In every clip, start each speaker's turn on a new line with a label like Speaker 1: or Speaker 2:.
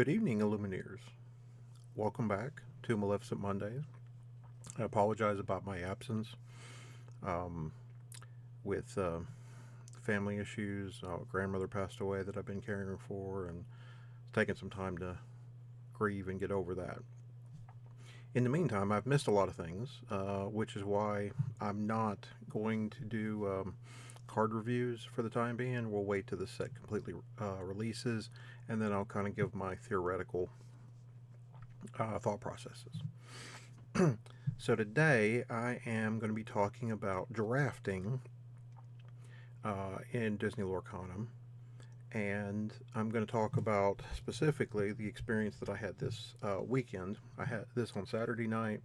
Speaker 1: Good evening, Illumineers. Welcome back to Maleficent Mondays. I apologize about my absence um, with family issues. Grandmother passed away that I've been caring her for, and it's taken some time to grieve and get over that. In the meantime, I've missed a lot of things, which is why I'm not going to do card reviews for the time being. We'll wait till the set completely releases, and then I'll kind of give my theoretical thought processes. So today I am going to be talking about drafting in Disney Lorcana, and I'm going to talk about specifically the experience that I had this weekend. I had this on Saturday night.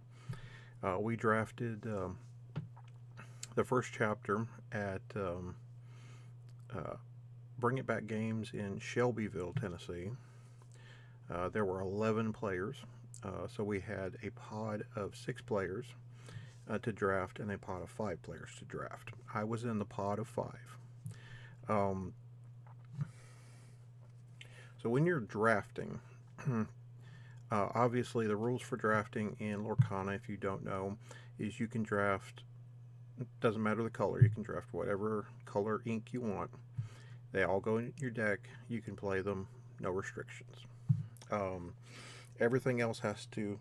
Speaker 1: We drafted the first chapter at Bring It Back Games in Shelbyville, Tennessee. There were 11 players, so we had a pod of 6 players to draft and a pod of 5 players to draft. I was in the pod of 5. Um, so when you're drafting, obviously the rules for drafting in Lorcana, if you don't know, is you can draft. It doesn't matter the color. You can draft whatever color ink you want. They all go in your deck. You can play them. No restrictions. Um, Everything else has to.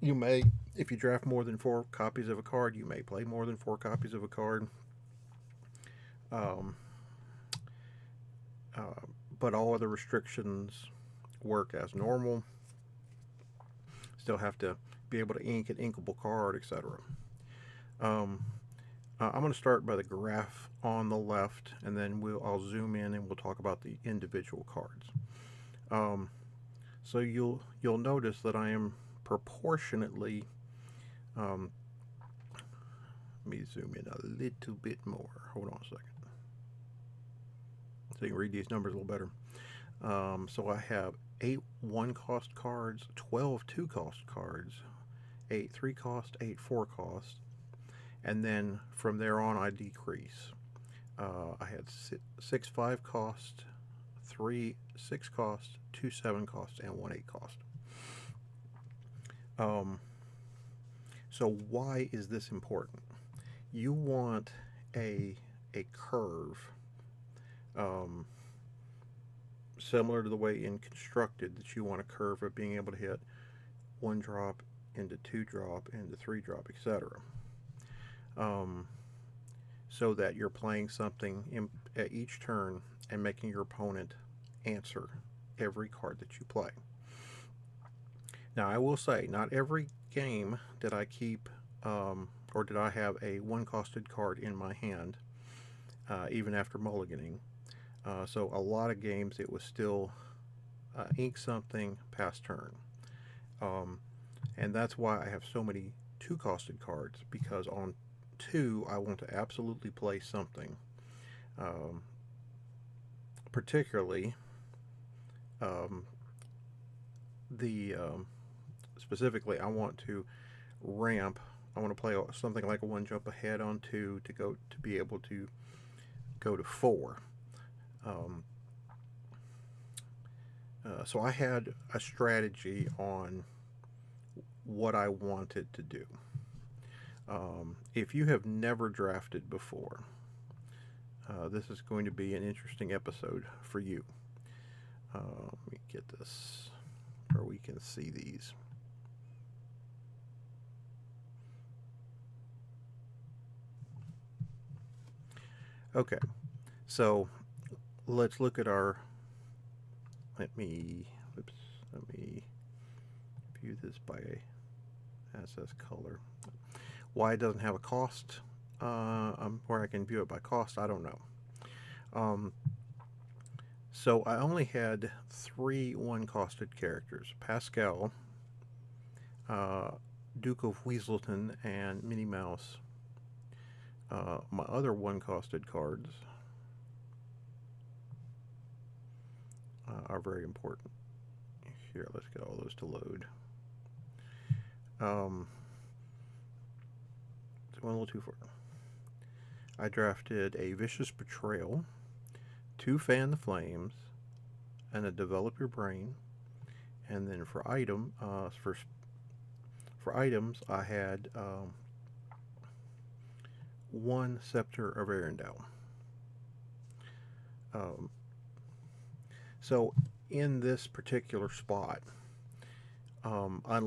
Speaker 1: You may, if you draft more than 4 copies of a card, you may play more than 4 copies of a card. Um, uh, but all other restrictions work as normal. Still have to be able to ink an inkable card, etc. Um, I'm going to start by the graph on the left, and then I'll zoom in and we'll talk about the individual cards. Um, so you'll notice that I am proportionately. Um, Let me zoom in a little bit more. Hold on a second, so you can read these numbers a little better. So I have 8 1 cost cards, 12 2 cost cards, 8 3 cost, 8 4 cost, and then from there on I decrease. I had 6 5 cost, 3 6 cost, 2 7 cost, and 1 8 cost. Um, so why is this important? You want a curve um, similar to the way in constructed, that you want a curve of being able to hit 1 drop into 2 drop into 3 drop, etc. Um, so that you're playing something at each turn and making your opponent answer every card that you play. Now, I will say, not every game did I keep or did I have a 1 costed card in my hand, even after mulliganing. So a lot of games it was still ink something past turn. Um, and that's why I have so many 2 costed cards, because on 2 I want to absolutely play something. Um, Particularly um, the specifically I want to ramp. I want to play something like a 1 jump ahead on 2 to be able to go to 4. Um, so I had a strategy on what I wanted to do. If you have never drafted before, this is going to be an interesting episode for you. Let me get this where we can see these. Okay, so let's look at our. Let me view this by SS color. Why it doesn't have a cost, where I can view it by cost, I don't know. So I only had 3 1 costed characters: Pascal, uh, Duke of Weaselton, and Minnie Mouse. My other 1 costed cards are very important. Here, let's get all those to load. It's one a little too far. I drafted a Vicious Betrayal, 2 Fan the Flames, and a Develop Your Brain, And then for items, I had one Scepter of Arendelle. Um, so in this particular spot, um, I,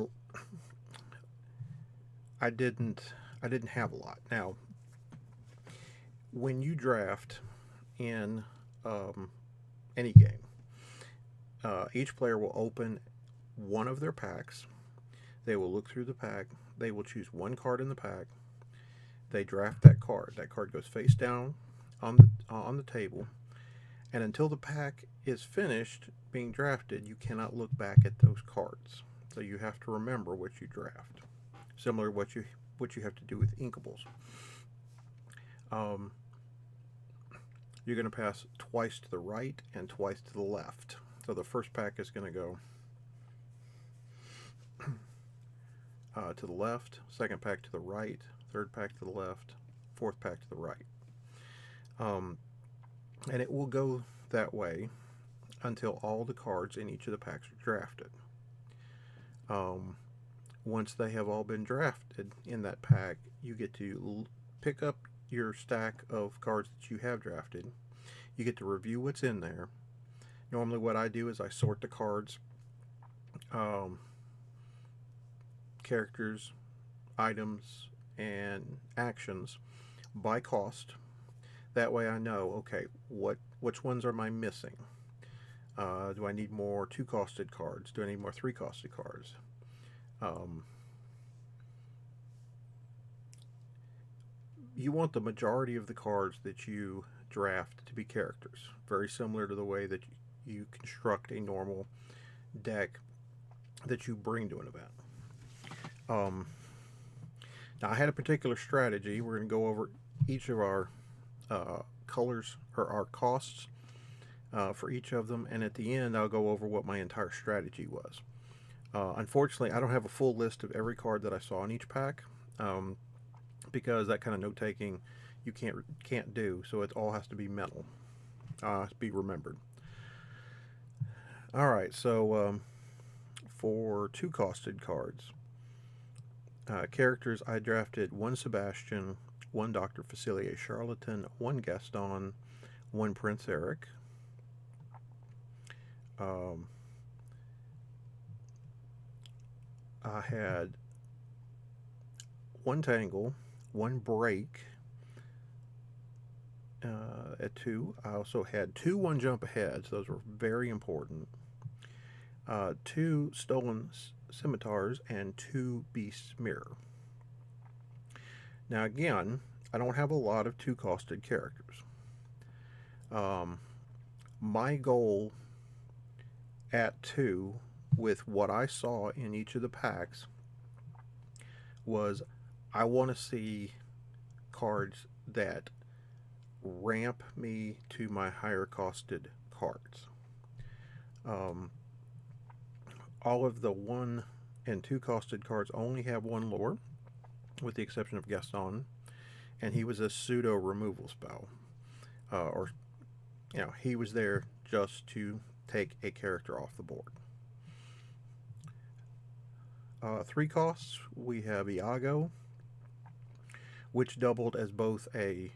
Speaker 1: I didn't I didn't have a lot. Now, when you draft in um, any game, each player will open one of their packs. They will look through the pack. They will choose one card in the pack. They draft that card. That card goes face down on the table, and until the pack is finished being drafted, you cannot look back at those cards. So you have to remember what you draft. Similar to what you have to do with inkables. Um, you're going to pass twice to the right and twice to the left. So the first pack is going to go to the left, second pack to the right, third pack to the left, fourth pack to the right. And it will go that way until all the cards in each of the packs are drafted. Once they have all been drafted in that pack, you get to pick up your stack of cards that you have drafted. You get to review what's in there. Normally what I do is I sort the cards, characters, items, and actions by cost. That way I know, okay, which ones am I missing? Do I need more 2-costed cards? Do I need more 3-costed cards? You want the majority of the cards that you draft to be characters. Very similar to the way that you construct a normal deck that you bring to an event. Now, I had a particular strategy. We're going to go over each of our colors or our costs for each of them, and at the end I'll go over what my entire strategy was. Unfortunately, I don't have a full list of every card that I saw in each pack, because that kind of note taking you can't do. So it all has to be mental, to be remembered. All right, so for 2-costed cards, characters, I drafted one Sebastian, one Dr. Facilier Charlatan, one Gaston, one Prince Eric. I had one Tangle, one Break at 2. I also had 2 One Jump Aheads. Those were very important. 2 Stolen Scimitars and 2 Beast's Mirror. Now again, I don't have a lot of 2-costed characters. My goal at 2, with what I saw in each of the packs, was I want to see cards that ramp me to my higher costed cards. All of the 1 and 2 costed cards only have 1 lore, with the exception of Gaston, and he was a pseudo removal spell, or he was there just to take a character off the board. 3 costs, we have Iago, which doubled as both a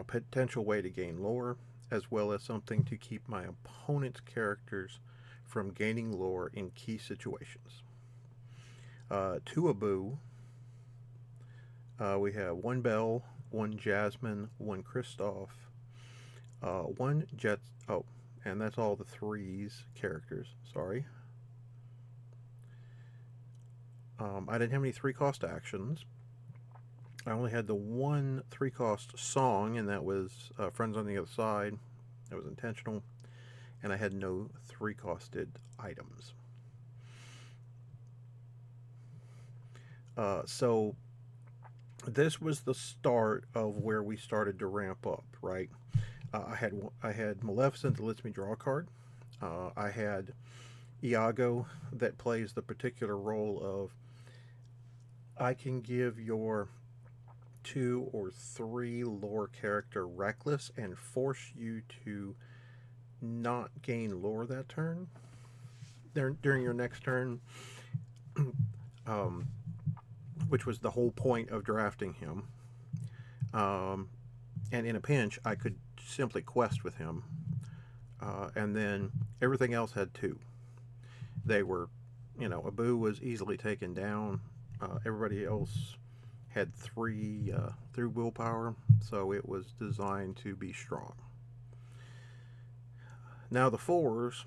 Speaker 1: potential way to gain lore, as well as something to keep my opponent's characters from gaining lore in key situations. 2 Abu, we have 1 Belle, 1 Jasmine, 1 Kristoff, 1 Jet. Oh, and that's all the 3's characters. Sorry. I didn't have any 3-cost actions. I only had the 1 3-cost song, and that was Friends on the Other Side. That was intentional. And I had no 3-costed items. So this was the start of where we started to ramp up, right? I had Maleficent that lets me draw a card. I had Iago that plays the particular role of, I can give your 2 or 3 lore character reckless and force you to not gain lore that turn. during your next turn, um, which was the whole point of drafting him. Um, and in a pinch, I could simply quest with him, and then everything else had two. They were, Abu was easily taken down. Everybody else had three through willpower, so it was designed to be strong. Now the fours,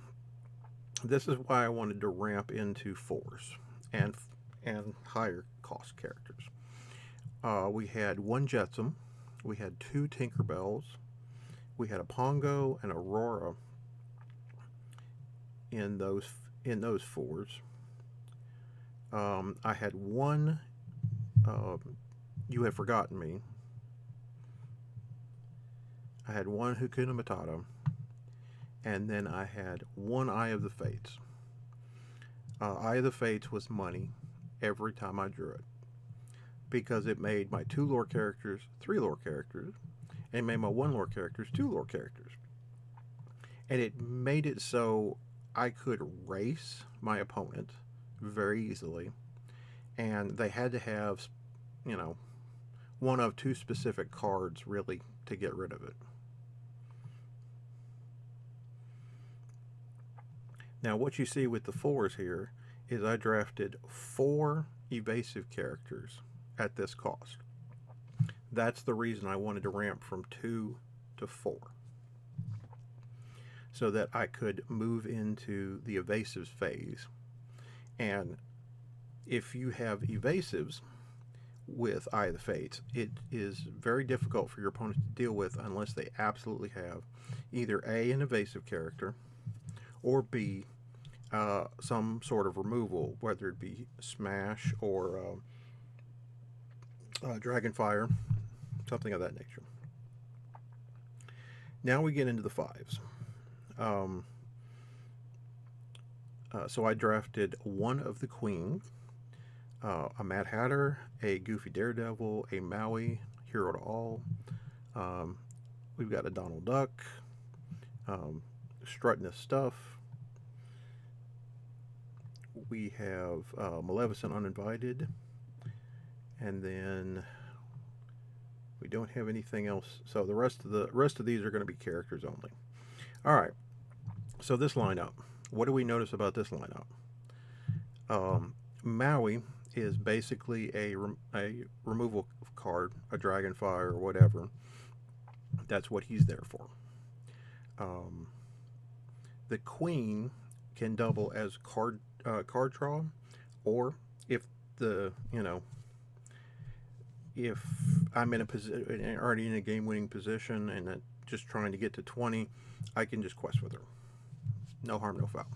Speaker 1: this is why I wanted to ramp into fours and higher cost characters. We had one Jetsam, we had two Tinkerbells, we had a Pongo and Aurora in those fours. I had one. You Have Forgotten Me. I had one Hakuna Matata, and then I had one Eye of the Fates. Eye of the Fates was money every time I drew it, because it made my two lore characters three lore characters, and it made my one lore characters two lore characters. And it made it so I could race my opponent very easily, and they had to have, one of two specific cards really to get rid of it. Now, what you see with the fours here is I drafted 4 evasive characters at this cost. That's the reason I wanted to ramp from 2 to 4, so that I could move into the evasives phase. And if you have evasives with Eye of the Fates, it is very difficult for your opponent to deal with unless they absolutely have either A, an evasive character, or B, some sort of removal, whether it be Smash or Dragonfire, something of that nature. Now we get into the fives. So I drafted one of the Queen, a Mad Hatter, a Goofy Daredevil, a Maui, Hero to All. We've got a Donald Duck, strutting his stuff. We have Maleficent Uninvited, and then we don't have anything else. So the rest of these are going to be characters only. All right. So this lineup, what do we notice about this lineup? Maui is basically a removal card, a Dragonfire or whatever. That's what he's there for. The Queen can double as card draw, or if if I'm in a position, already in a game-winning position, and just trying to get to 20, I can just quest with her. No harm, no foul.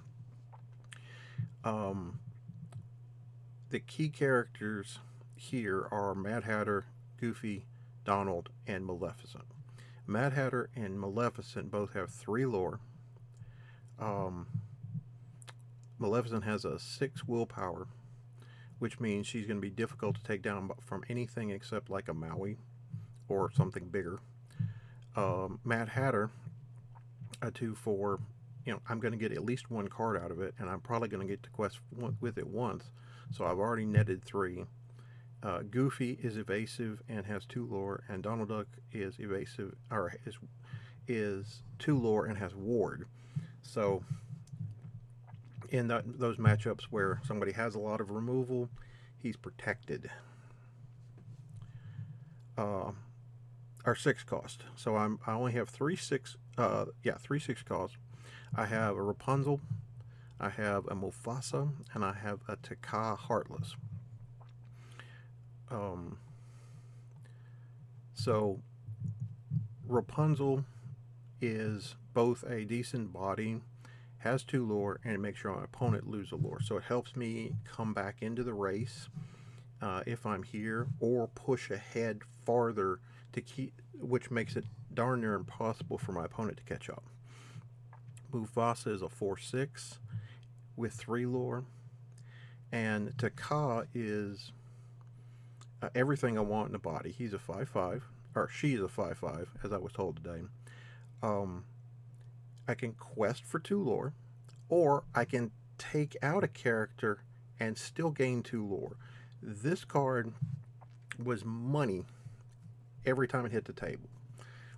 Speaker 1: The key characters here are Mad Hatter, Goofy, Donald, and Maleficent. Mad Hatter and Maleficent both have 3 lore. Maleficent has a 6 willpower, which means she's going to be difficult to take down from anything except like a Maui or something bigger. Mad Hatter, a 2/4. I'm going to get at least 1 card out of it, and I'm probably going to get to quest with it once, so I've already netted 3. Goofy is evasive and has 2 lore, and Donald Duck is evasive, or is 2 lore and has ward. So in those matchups where somebody has a lot of removal, he's protected. Our 6 cost. So I only have 3 6 costs. I have a Rapunzel, I have a Mufasa, and I have a Taka Heartless. So Rapunzel is both a decent body, has 2 lore, and it makes sure my opponent lose a lore. So it helps me come back into the race if I'm here, or push ahead farther to keep, which makes it darn near impossible for my opponent to catch up. Mufasa is a 4/6 with 3 lore, and Taka is everything I want in a body. He's a 5/5, or she's a 5/5, as I was told today. I can quest for 2 lore, or I can take out a character and still gain 2 lore. This card was money every time it hit the table.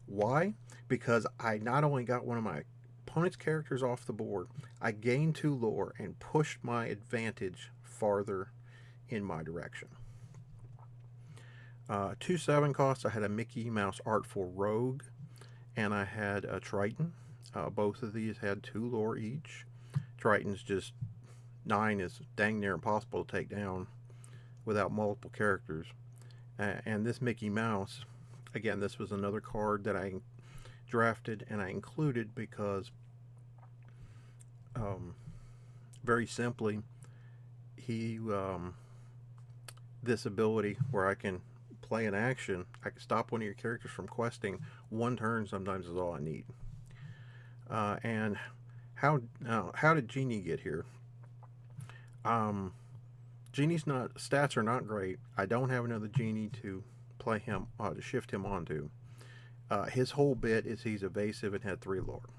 Speaker 1: Why? Because I not only got one of my opponent's characters off the board, I gained 2 lore and pushed my advantage farther in my direction. 2/7 costs, I had a Mickey Mouse Artful Rogue, and I had a Triton. Both of these had 2 lore each. Triton's just 9 is dang near impossible to take down without multiple characters. And this Mickey Mouse, again, this was another card that I drafted and I included because, very simply, he this ability where I can play an action, I can stop one of your characters from questing. 1 turn sometimes is all I need. And how did Genie get here? Genie's stats are not great. I don't have another Genie to play him to shift him onto. His whole bit is he's evasive and had 3 lore.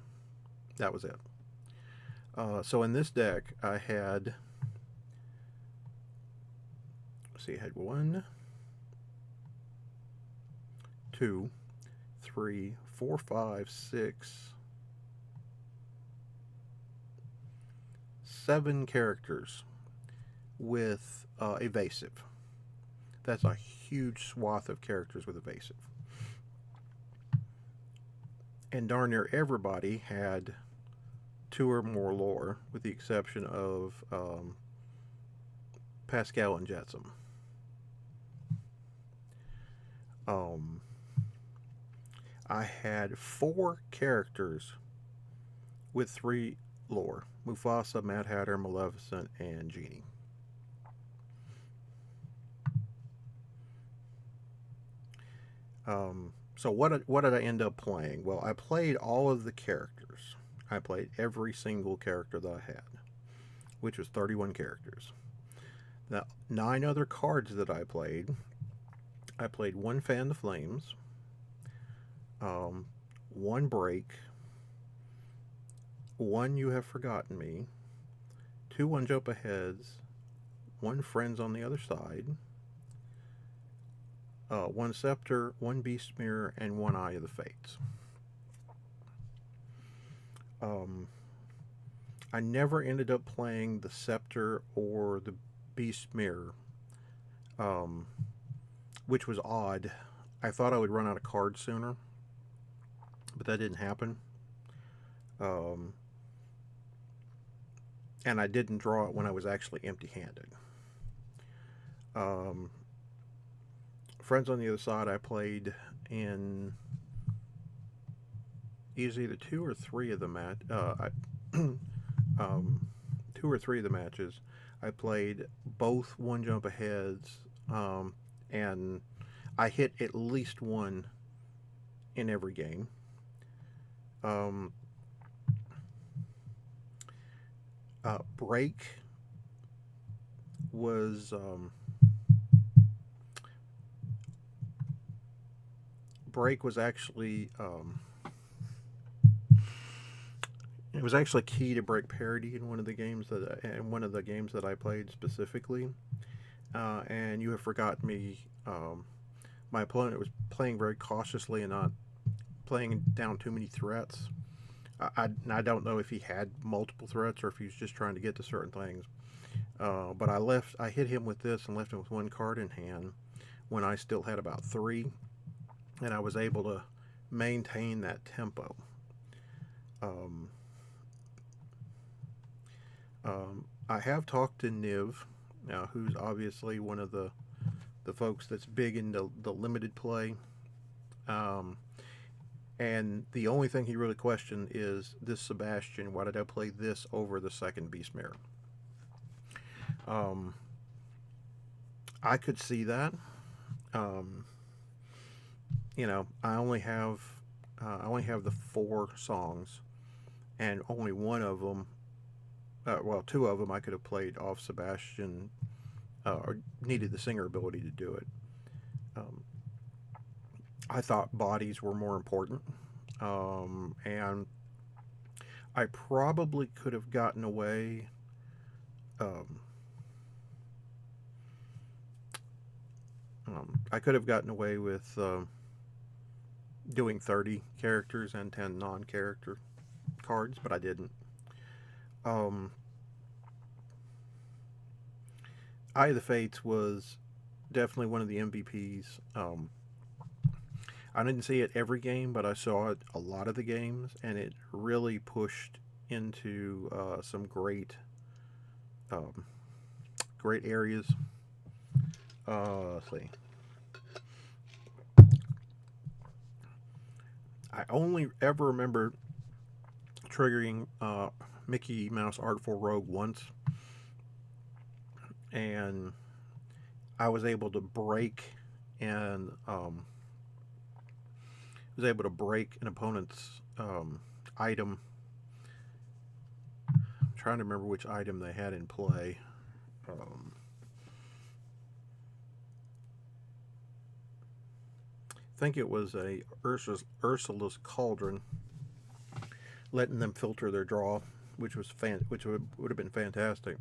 Speaker 1: That was it. So in this deck, I had, let's see, I had 1, 2, 3, 4, 5, 6, 7 characters with evasive. That's a huge swath of characters with evasive. And darn near everybody had 2 or more lore, with the exception of Pascal and Jetsam. I had 4 characters with 3 lore: Mufasa, Mad Hatter, Maleficent, and Genie. So what did I end up playing? Well, I played all of the characters. I played every single character that I had, which was 31 characters. The 9 other cards that I played 1 Fan the Flames, 1 Break, 1 You Have Forgotten Me, 2 One Jump Aheads, 1 Friends on the Other Side, 1 Scepter, 1 Beast Mirror, and 1 Eye of the Fates. I never ended up playing the Scepter or the Beast Mirror, which was odd. I thought I would run out of cards sooner, but that didn't happen. And I didn't draw it when I was actually empty-handed. Friends on the Other Side, I played in either 2 or 3 of the 2 or 3 of the matches. I played both One Jump Aheads, and I hit at least 1 in every game. Break was actually it was actually key to break parity in one of the games that I played specifically. And You Have Forgotten Me. My opponent was playing very cautiously and not playing down too many threats. I don't know if he had multiple threats or if he was just trying to get to certain things. But I hit him with this and left him with 1 card in hand when I still had about 3, and I was able to maintain that tempo. I have talked to Niv, who's obviously one of the folks that's big into the limited play. And the only thing he really questioned is this Sebastian. Why did I play this over the second Beast Mirror? I could see that. I only have the 4 songs, and only one of them, 2 of them I could have played off Sebastian, or needed the singer ability to do it. I thought bodies were more important, and I probably could have gotten away Um, I could have gotten away with doing 30 characters and 10 non-character cards, but I didn't. Um, Eye of the Fates was definitely one of the MVPs. I didn't see it every game, but I saw it a lot of the games, and it really pushed into some um, great areas. Let's see. I only ever remember triggering Mickey Mouse Artful Rogue once, and I was able to break and was able to break an opponent's item. I'm trying to remember which item they had in play. I think it was a Ursula's Cauldron, letting them filter their draw, which would have been fantastic.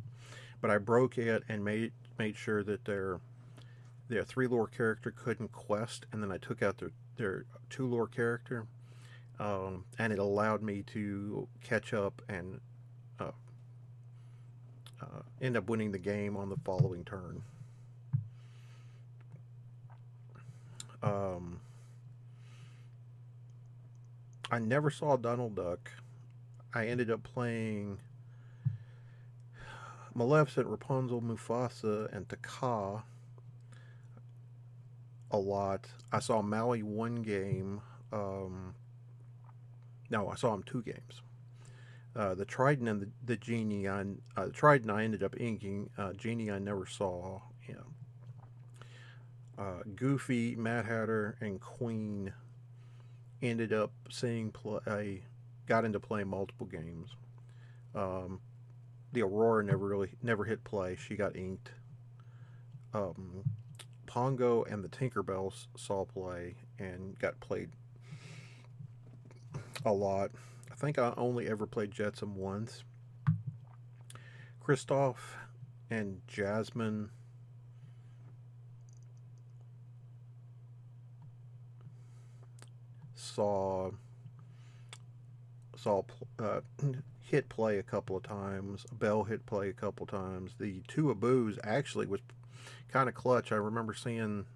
Speaker 1: But I broke it and made sure that their 3 lore character couldn't quest, and then I took out their 2 lore character, and it allowed me to catch up and uh, end up winning the game on the following turn. Um, I never saw Donald Duck. I ended up playing Maleficent, Rapunzel, Mufasa, and Taka a lot. I saw Maui one game. No, I saw him 2 games. The Trident and the Genie. Trident I ended up inking. Genie I never saw. Yeah. Goofy, Mad Hatter, and Queen ended up seeing play. Got into playing multiple games. Um, the Aurora never hit play. She got inked. Um, Pongo and the Tinkerbells saw play and got played a lot. I think I only ever played Jetsam once. Kristoff and Jasmine saw uh, hit play a couple of times. Bell hit play a couple of times. The 2 Abus actually was kind of clutch. I remember seeing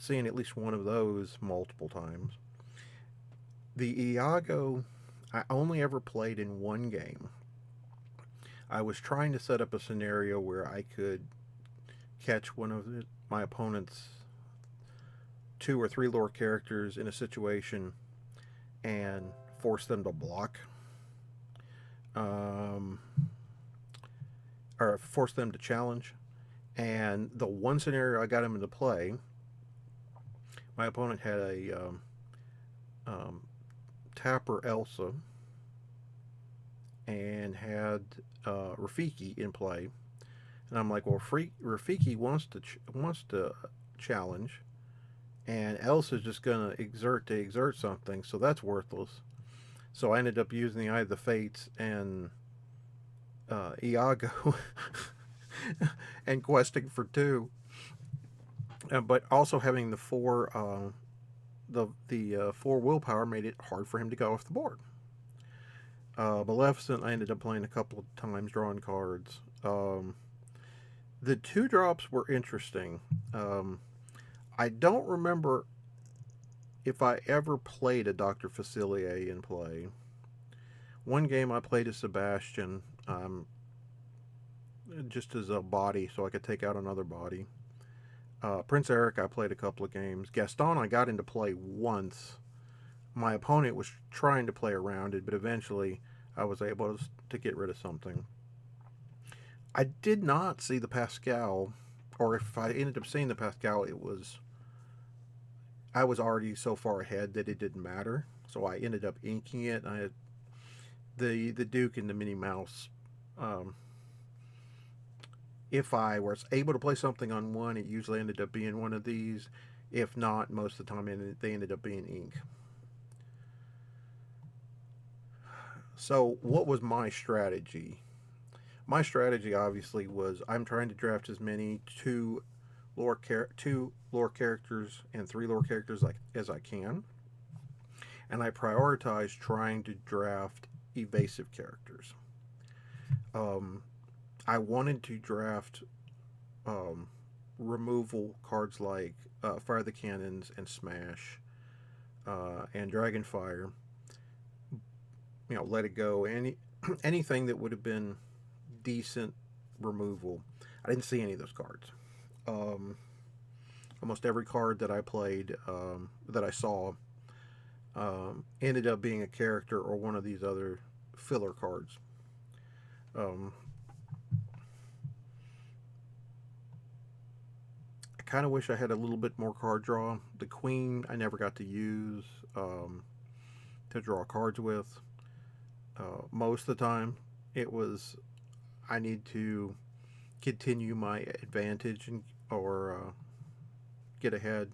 Speaker 1: at least one of those multiple times. The Iago, I only ever played in 1 game. I was trying to set up a scenario where I could catch one of my opponent's 2 or 3 lore characters in a situation and force them to block, or force them to challenge. And the one scenario I got him into play, my opponent had a Tapper Elsa and had Rafiki in play, and I'm like, well, Rafiki wants to challenge, and Elsa's just gonna exert something, so that's worthless. So I ended up using the Eye of the Fates and Iago and questing for 2, but also having the 4 4 willpower made it hard for him to go off the board. Maleficent, I ended up playing a couple of times, drawing cards. The 2 drops were interesting. I don't remember if I ever played a Dr. Facilier in play. 1 game I played as Sebastian, just as a body, so I could take out another body. Prince Eric, I played a couple of games. Gaston, I got into play once. My opponent was trying to play around it, but eventually I was able to get rid of something. I did not see the Pascal, or if I ended up seeing the Pascal, I was already so far ahead that it didn't matter. So I ended up inking it. I had the Duke and the Minnie Mouse. If I was able to play something on one, it usually ended up being one of these. If not, most of the time they ended up being ink. So what was my strategy? my strategy obviously was I'm trying to draft as many two lore characters and three lore characters like as I can, and I prioritize trying to draft evasive characters. Um, I wanted to draft um, removal cards like Fire the Cannons and Smash and Dragonfire. Let it go. Anything that would have been decent removal. I didn't see any of those cards. Um, Almost every card that I played that I saw ended up being a character or one of these other filler cards. Um, I kind of wish I had a little bit more card draw. The Queen I never got to use to draw cards with. Most of the time, it was I need to continue my advantage or get ahead,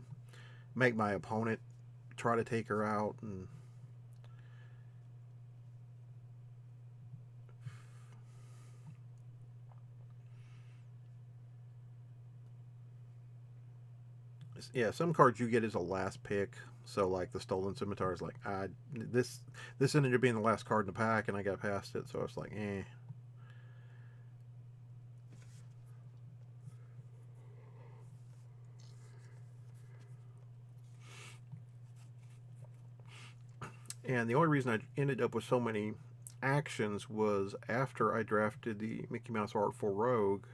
Speaker 1: make my opponent try to take her out, and yeah, some cards you get as a last pick. So like the Stolen Scimitar is like this ended up being the last card in the pack, and I got past it, so it's like eh. And the only reason I ended up with so many actions was after I drafted the Mickey Mouse Artful Rogue,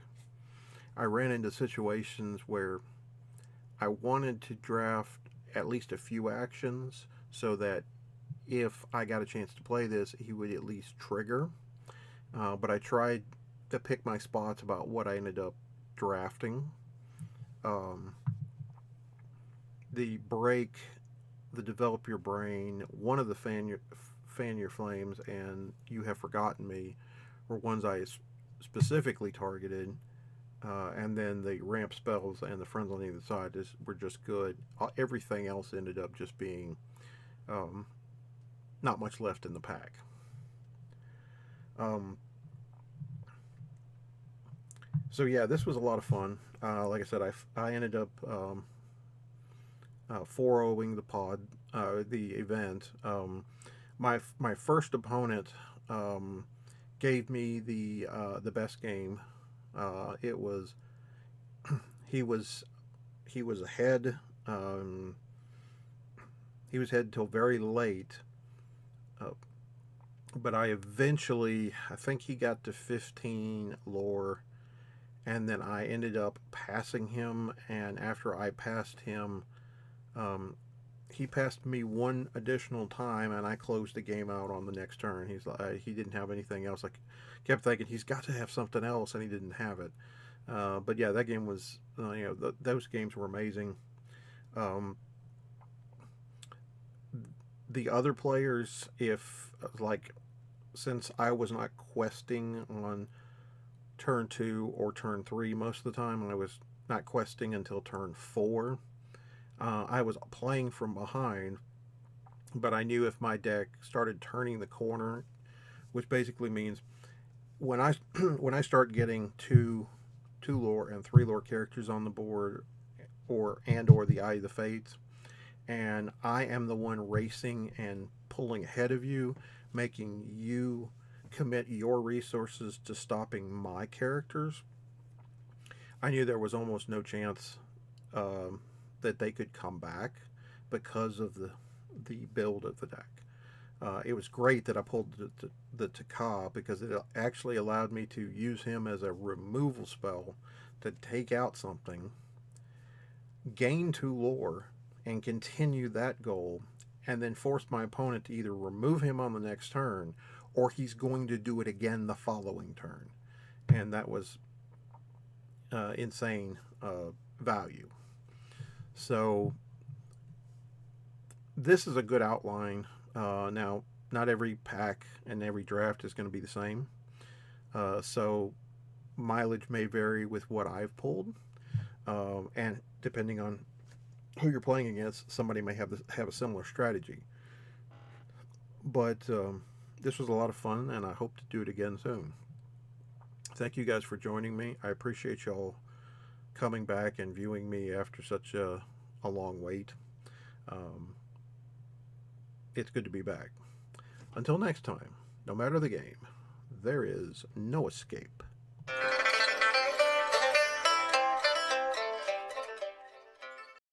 Speaker 1: I ran into situations where I wanted to draft at least a few actions so that if I got a chance to play this, he would at least trigger. But I tried to pick my spots about what I ended up drafting. Um, the break, the develop your brain, one of the fan your flames, and you have forgotten me were ones I specifically targeted. And then the ramp spells and the friends on either side were just good. Everything else ended up just being um, not much left in the pack. Um, so yeah, this was a lot of fun. Like I said, I ended up 4-0ing the event. My first opponent gave me the best game. It was he was he was ahead. Um, he was ahead until very late, uh, but I think he got to 15 lore, and then I ended up passing him. And after I passed him, um, he passed me one additional time, and I closed the game out on the next turn. He didn't have anything else. I kept thinking he's got to have something else, and he didn't have it. But yeah, that game was those games were amazing. Um, the other players, if like since I was not questing on turn 2 or turn 3 most of the time, I was not questing until turn 4. I was playing from behind, but I knew if my deck started turning the corner, which basically means when I when I start getting two lore and three lore characters on the board, or the Eye of the Fates, and I am the one racing and pulling ahead of you, making you commit your resources to stopping my characters. I knew there was almost no chance that they could come back because of the build of the deck. It was great that I pulled the Taka because it actually allowed me to use him as a removal spell to take out something, gain 2 lore, and continue that goal, and then force my opponent to either remove him on the next turn or he's going to do it again the following turn. And that was insane value. So this is a good outline. Now, not every pack and every draft is going to be the same. So mileage may vary with what I've pulled, and depending on who you're playing against, somebody may have a similar strategy. But this was a lot of fun, and I hope to do it again soon. Thank you guys for joining me. I appreciate y'all coming back and viewing me after such a long wait. Um, it's good to be back. Until next time, no matter the game, there is no escape.